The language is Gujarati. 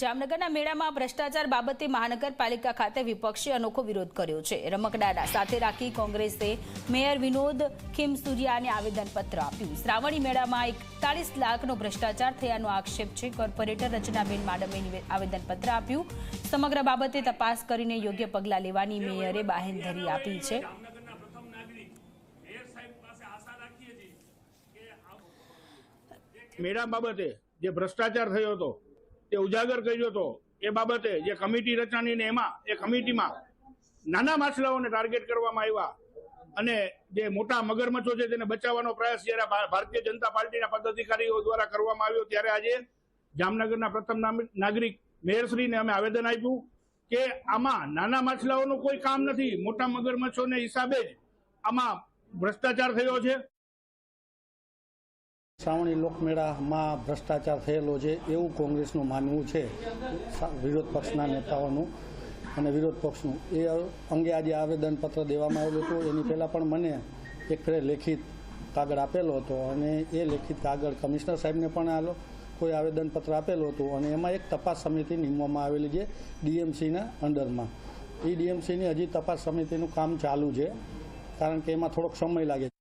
જામનગરના મેળામાં ભ્રષ્ટાચાર બાબતે મહાનગરપાલિકા ખાતે વિપક્ષે અનોખો વિરોધ કર્યો છે। રમકડાના સાથે રાખી કોંગ્રેસે મેયર વિનોદ ખીમસુરિયાને આવેદનપત્ર આપ્યું। શ્રાવણી મેળામાં 41 લાખનો ભ્રષ્ટાચાર થયાનો આક્ષેપ છે। કોર્પોરેટર રચનાબેન માડમે આવેદનપત્ર આપ્યું। સમગ્ર બાબતે તપાસ કરીને યોગ્ય પગલાં લેવાની મેયરે બાહેંધરી આપી છે। મેળા બાબતે જે ભ્રષ્ટાચાર થયો હતો તે ઉજાગર કર્યો હતો। એ બાબતે જે કમિટી રચાણી ને એમાં એ કમિટીમાં નાના માછલાઓને ટાર્ગેટ કરવામાં આવ્યા અને જે મોટા મગરમચ્છો છે તેને બચાવવાનો પ્રયાસ જ્યારે ભારતીય જનતા પાર્ટીના પદાધિકારીઓ દ્વારા કરવામાં આવ્યો ત્યારે આજે જામનગરના પ્રથમ નાગરિક મેયરશ્રીને અમે આવેદન આપ્યું કે આમાં નાના માછલાઓનું કોઈ કામ નથી, મોટા મગરમચ્છોને હિસાબે જ આમાં ભ્રષ્ટાચાર થયો છે। શ્રાવણી લોકમેળામાં ભ્રષ્ટાચાર થયેલો છે એવું કોંગ્રેસનું માનવું છે, વિરોધ પક્ષના નેતાઓનું અને વિરોધ પક્ષનું। એ અંગે આજે આવેદનપત્ર દેવામાં આવેલું હતું। એની પહેલાં પણ મને એક લેખિત કાગળ આપેલો હતો અને એ લેખિત કાગળ કમિશનર સાહેબને પણ કોઈ આવેદનપત્ર આપેલું હતું અને એમાં એક તપાસ સમિતિ નીમવામાં આવેલી છે ડીએમસીના અંડરમાં। એ ડીએમસીની હજી તપાસ સમિતિનું કામ ચાલુ છે, કારણ કે એમાં થોડોક સમય લાગે।